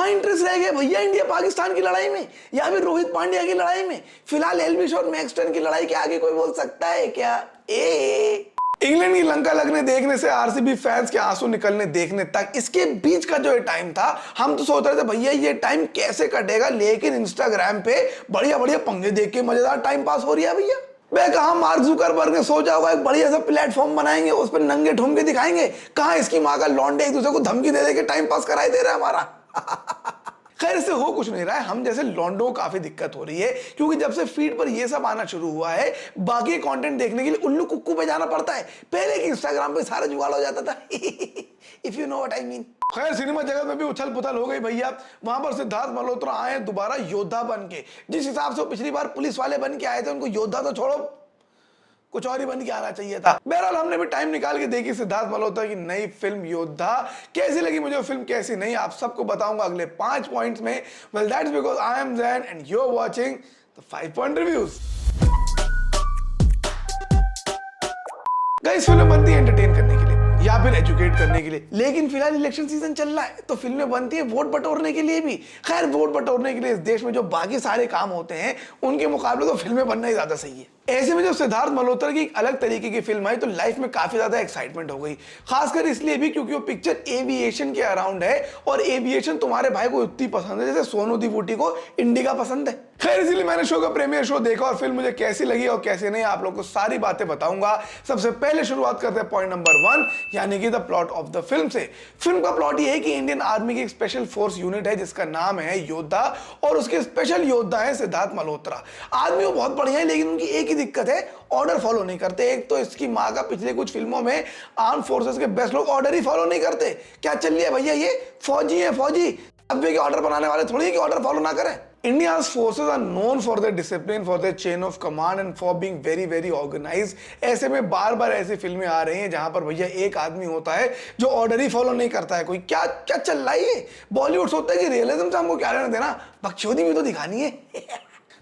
कहाँ इंटरेस्ट रह गया भैया इंडिया पाकिस्तान की लड़ाई में या फिर रोहित पांड्या की लड़ाई में? फिलहाल एलविश और मैक्सटन की लड़ाई के आगे कोई बोल सकता है क्या? इंग्लैंड की लंका लगने देखने से आरसीबी फैंस के आंसू निकलने देखने तक इसके बीच का जो ये टाइम था, हम तो सोच रहे थे भैया ये टाइम कैसे कटेगा, लेकिन इंस्टाग्राम पे बढ़िया बढ़िया पंगे देख के मजेदार टाइम पास हो रही है भैया। मैं कहा मार्क जुकरबर्ग ने सोचा होगा एक बढ़िया सा प्लेटफॉर्म बनाएंगे, उस पर नंगे ठुमके दिखाएंगे। कहां इसकी मां का लौंडे एक दूसरे को धमकी दे के टाइम पास कराई दे रहा है हमारा। खैर इससे हो कुछ नहीं रहा है, हम जैसे लॉन्डो को काफी दिक्कत हो रही है, क्योंकि जब से फीड पर ये सब आना शुरू हुआ है, बाकी कंटेंट देखने के लिए उल्लू कुक्कू पे जाना पड़ता है। पहले की इंस्टाग्राम पे सारा जुगाड़ हो जाता था। If you know what I mean. खैर सिनेमा जगत में भी उछल पुथल हो गई भैया। वहां पर सिद्धार्थ मल्होत्रा आए दोबारा योद्धा बन के। जिस हिसाब से वो पिछली बार पुलिस वाले बन के आए थे, उनको योद्धा तो छोड़ो कुछ और ही बन के आना चाहिए था। बहरहाल हमने भी टाइम निकाल के देखी सिद्धार्थ मल्होत्रा की नई फिल्म योद्धा। कैसी लगी मुझे फिल्म, कैसी नहीं, आप सबको बताऊंगा अगले 5 पॉइंट्स में। Well that's because I am Jain and you are watching the 5 point reviews. Guys film बनती है एंटरटेन करने के लिए या फिर एजुकेट करने के लिए, लेकिन फिलहाल इलेक्शन सीजन चल रहा है तो फिल्में बनती है वोट बटोरने के लिए भी। खैर वोट बटोरने के लिए इस देश में जो बाकी सारे काम होते हैं उनके मुकाबले तो फिल्में बनना ही ज्यादा सही है। ऐसे में जब सिद्धार्थ मल्होत्रा की एक अलग तरीके की फिल्म आई तो लाइफ में काफी ज्यादा एक्साइटमेंट हो गई, खासकर इसलिए भी क्योंकि वो पिक्चर एविएशन के अराउंड है और एविएशन तुम्हारे भाई को इतनी पसंद है जैसे सोनू दी बूटी को इंडिका पसंद है। खैर इसीलिए मैंने शो का प्रीमियर शो देखा और फिल्म मुझे कैसी लगी और कैसे नहीं आप लोग को सारी बातें बताऊंगा। सबसे पहले शुरुआत करते हैं पॉइंट नंबर 1 यानी कि the plot of the film से। फिल्म का प्लॉट ये है कि इंडियन आर्मी की एक स्पेशल फोर्स यूनिट है जिसका नाम है योद्धा और उसके स्पेशल योद्धा है सिद्धार्थ मल्होत्रा। आदमी वो बहुत बढ़िया है, लेकिन उनकी एक ही दिक्कत है, ऑर्डर फॉलो नहीं करते। एक तो इसकी मां का पिछले कुछ फिल्मों में आर्म फोर्सेस के बेस्ट लोग ऑर्डर ही फॉलो नहीं करते। क्या चल रहा है भैया, ये फौजी है फौजी, अब के ऑर्डर बनाने वाले थोड़ी है कि ऑर्डर फॉलो ना करें। India's forces are known for their discipline, for their chain of command and for being very very organized। ऐसे में बार बार ऐसी फिल्में आ रही हैं जहां पर भैया एक आदमी होता है जो ऑर्डर ही फॉलो नहीं करता है। कोई क्या क्या चल रहा है ये? बॉलीवुड सोचता है कि रियलिज्म से हमको क्या लेना देना, बकचोदी भी तो दिखानी है।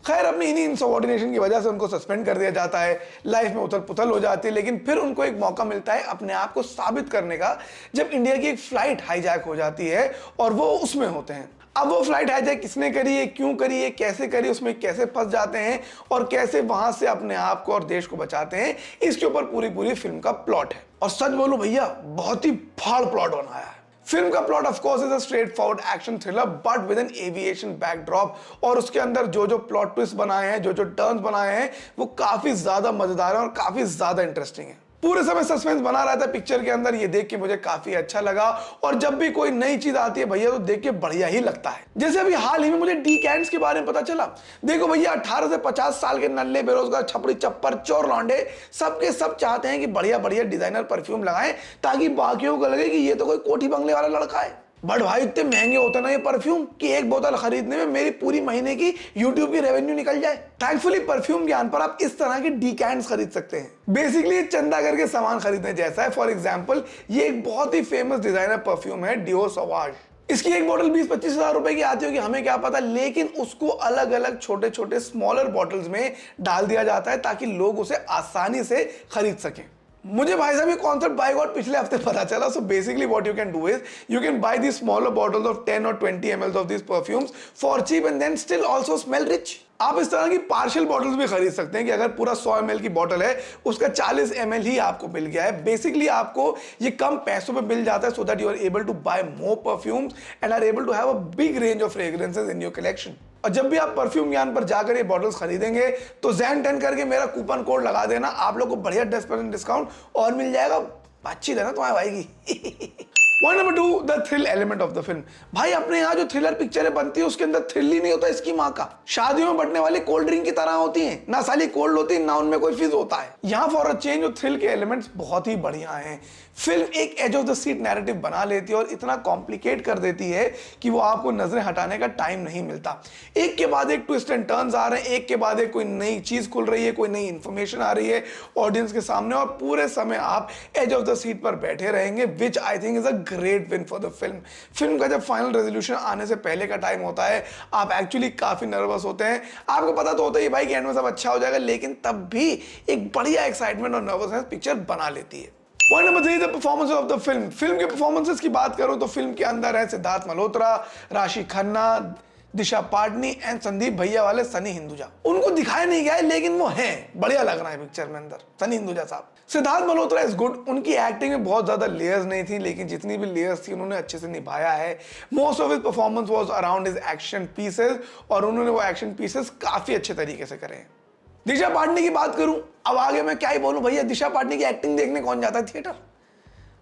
खैर अपनी इन्हीं इनसबऑर्डिनेशन की वजह से उनको सस्पेंड कर दिया जाता है, लाइफ में उथल पुथल हो जाती है, लेकिन फिर उनको एक मौका मिलता है अपने आप को साबित करने का जब इंडिया की एक फ्लाइट हाईजैक हो जाती है और वो उसमें होते हैं। अब वो फ्लाइट हाईजैक किसने करी है, क्यों करी है, कैसे करी, उसमें कैसे फंस जाते हैं और कैसे वहां से अपने आप को और देश को बचाते हैं, इसके ऊपर पूरी फिल्म का प्लॉट है। और सच बोलूं भैया बहुत ही फाड़ प्लॉट बनाया है। फिल्म का plot of course is a straightforward action thriller but with an aviation backdrop, और उसके अंदर जो जो प्लॉट ट्विस्ट बनाए हैं, जो जो टर्न्स बनाए हैं, वो काफी ज्यादा मजेदार है और काफी ज्यादा इंटरेस्टिंग है। पूरे समय सस्पेंस बना रहता है पिक्चर के अंदर, ये देख के मुझे काफी अच्छा लगा। और जब भी कोई नई चीज आती है भैया तो देख के बढ़िया ही लगता है। जैसे अभी हाल ही में मुझे डीकैंट्स के बारे में पता चला। देखो भैया 18 से 50 साल के नल्ले बेरोजगार छपड़ी चप्पर चोर लौंडे सबके सब चाहते हैं कि बढ़िया बढ़िया डिजाइनर परफ्यूम लगाएं ताकि बाकियों को लगे कि ये तो कोई कोठी बंगले वाला लड़का है। बट भाई इतने महंगे होते ना ये परफ्यूम कि एक बोतल खरीदने में मेरी पूरी महीने की यूट्यूब की रेवेन्यू निकल जाए। थैंकफुली परफ्यूम ज्ञान पर आप इस तरह के डीकैंट्स खरीद सकते हैं। बेसिकली ये चंदा करके सामान खरीदने जैसा है। फॉर एग्जांपल ये एक बहुत ही फेमस डिजाइनर परफ्यूम है डियोर सवाज। इसकी एक बोतल 20-25 हजार रुपए की आती होगी, हमें क्या पता, लेकिन उसको अलग अलग छोटे छोटे स्मॉलर बॉटल्स में डाल दिया जाता है ताकि लोग उसे आसानी से खरीद सकें। मुझे भाई साहब ये कॉन्सेप्ट बाय गॉड पिछले हफ्ते पता चला। So basically what you can do is you can buy the smaller bottles of 10 और 20 ml of this perfumes for cheap and then still also smell rich. आप इस तरह की पार्शियल बॉटल्स भी खरीद सकते हैं कि अगर पूरा 100 ml की बॉटल है उसका 40 ml ही आपको मिल गया है। बेसिकली आपको ये कम पैसों में मिल जाता है so that you are able to buy more perfumes and are able to have a big range of fragrances in your collection. और जब भी आप परफ्यूम ज्ञान पर जाकर ये बॉटल्स खरीदेंगे तो ZEN10 करके मेरा कूपन कोड लगा देना, आप लोग को बढ़िया 10% डिस्काउंट और मिल जाएगा। अच्छी है ना तुम्हारे भाई की। Point number 2 the thrill element of the film. भाई अपने यहाँ जो थ्रिलर पिक्चरें बनती है उसके अंदर थ्रिल ही नहीं होता इसकी माँ का। शादियों में बटने वाली कोल्ड ड्रिंक की तरह होती हैं, ना साली कोल्ड होती है ना उनमें कोई फिज होता है। यहाँ फॉर अ चेंज जो थ्रिल के एलिमेंट्स बहुत ही बढ़िया हैं। फिल्म एक edge of the seat narrative बना लेती है और इतना कॉम्प्लिकेट कर देती है कि वो आपको नजरें हटाने का टाइम नहीं मिलता। एक के बाद एक ट्विस्ट एंड टर्न्स आ रहे हैं, एक के बाद एक कोई नई चीज खुल रही है, कोई नई इंफॉर्मेशन आ रही है ऑडियंस के सामने और पूरे समय आप एज ऑफ द सीट पर बैठे रहेंगे, which I think is a great win for the film. Film का जब फाइनल रेजोल्यूशन आने से पहले का टाइम होता है आप एक्चुअली काफी नर्वस होते हैं। आपको पता तो होता है भाई कि एंड में सब अच्छा हो जाएगा, लेकिन तब भी एक बढ़िया एक्साइटमेंट और नर्वसनेस पिक्चर बना लेती है। Point number 3, the performance of the film. Film के परफॉर्मेंसेस की बात करूं तो फिल्म के अंदर है सिद्धार्थ मल्होत्रा, राशि खन्ना, दिशा पाटनी एंड संदीप भैया वाले सनी हिंदुजा। उनको दिखाया नहीं गया है लेकिन वो हैं, बढ़िया लग रहा है पिक्चर में अंदर सनी हिंदुजा साहब। सिद्धार्थ मल्होत्रा इज गुड, उनकी एक्टिंग में बहुत ज्यादा लेयर्स नहीं थी लेकिन जितनी भी लेयर्स थी उन्होंने अच्छे से निभाया है। Most of his performance was around his action pieces और उन्होंने वो एक्शन पीसेस काफी अच्छे तरीके से करे हैं। दिशा पाटनी की बात करूं, अब आगे मैं क्या ही बोलूं भैया, दिशा पाटनी की एक्टिंग देखने कौन जाता है थिएटर?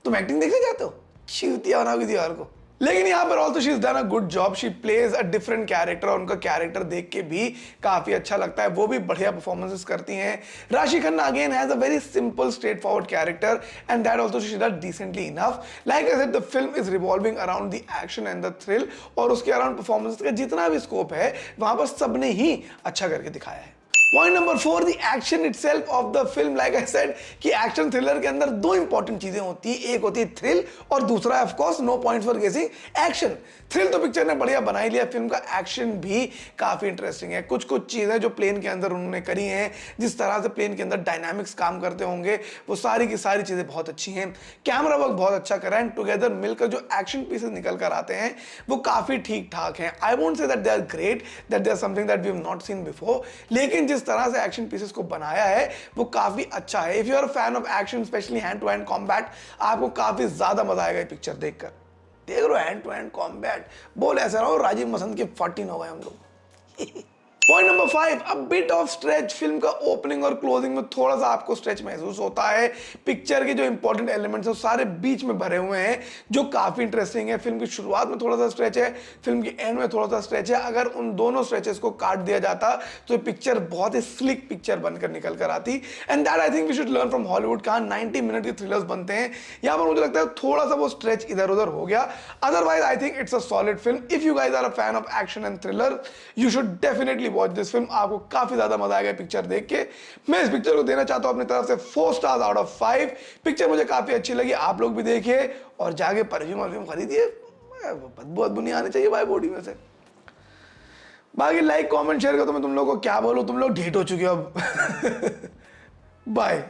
तुम एक्टिंग देखने जाते हो? चीवतिया बनाओगी दीवार को। लेकिन यहाँ पर also she is done a good job, she plays a different character और उनका कैरेक्टर देख के भी काफी अच्छा लगता है, वो भी बढ़िया परफॉर्मेंसेस करती हैं। राशि Khanna again has a very simple straight forward character and that also she does decently enough. Like I said the film is revolving around the action and the thrill और उसके अराउंड परफॉर्मेंस का जितना भी scope है वहां पर सबने ही अच्छा करके दिखाया है। Point number 4, the action itself of the film. Like I said कि एक्शन थ्रिलर के अंदर दो इंपॉर्टेंट चीजें होती है, एक होती है थ्रिल और दूसरा है of course no points for guessing action. Thrill तो पिक्चर ने बढ़िया बना ही लिया, फिल्म का एक्शन भी काफी इंटरेस्टिंग है। कुछ कुछ चीजें जो प्लेन के अंदर उन्होंने करी हैं, जिस तरह से प्लेन के अंदर डायनामिक्स काम करते होंगे, वो सारी की सारी चीजें बहुत अच्छी हैं। कैमरा वर्क बहुत अच्छा करा है एंड टुगेदर मिलकर जो एक्शन पीसेस निकल कर आते हैं वो काफी ठीक ठाक हैं। I won't say that they are great, that they are something that we have not seen before, लेकिन जिस तरह से एक्शन पीसेस को बनाया है वो काफी अच्छा है। If you are a fan of action specially hand to hand combat, आपको काफी ज्यादा मजा आएगा ये पिक्चर देखकर। देख रहे हो हैंड टू हैंड कॉम्बैट, बोल ऐसा रहो राजीव मसंद के 14 हो गए हम लोग। Point number 5, a bit of stretch. Film का ओपनिंग और क्लोजिंग में थोड़ा सा आपको स्ट्रेच महसूस होता है। पिक्चर के जो इंपॉर्टेंट एलिमेंट्स हैं सारे बीच में भरे हुए हैं जो काफी इंटरेस्टिंग है। फिल्म की शुरुआत में थोड़ा सा स्ट्रेच है, फिल्म की एंड में थोड़ा सा स्ट्रेच है। अगर उन दोनों स्ट्रेचेस को काट दिया जाता तो पिक्चर बहुत ही स्लिक पिक्चर बनकर निकल कर आती and that I think we should learn from Hollywood. कहां 90 मिनट के थ्रिलर्स बनते हैं, यहाँ पर मुझे लगता है थोड़ा सा वो स्ट्रेच इधर उधर हो गया। Otherwise I think it's a solid film. If you guys are a fan of action and thriller you should definitely watch this film. आपको काफी ज्यादा मजा आएगा पिक्चर देख के। मैं इस पिक्चर को देना चाहता हूं अपनी तरफ से 4 स्टार्स आउट ऑफ 5। पिक्चर मुझे काफी अच्छी लगी, आप लोग भी देखिए और जाके परफ्यूम खरीदिए, बदबू बदबू नहीं आनी चाहिए भाई बॉडी में से। बाकी लाइक कमेंट शेयर करो, तो मैं तुम लोगों को क्या बोलूं, तुम लोग ढीठ हो चुके हो अब। बाय।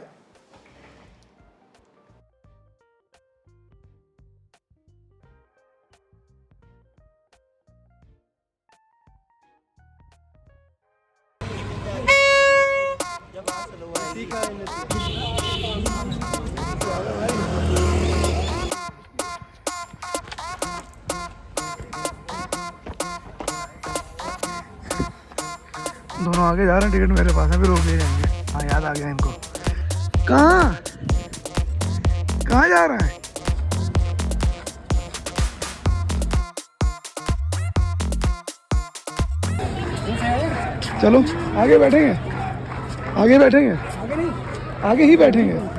दोनों आगे जा रहे हैं, टिकट मेरे पास है, फिर रोक ले जाएंगे। हाँ याद आ गया इनको। कहाँ कहाँ जा रहा है? चलो आगे बैठेंगे, आगे बैठेंगे, आगे ही बैठेंगे।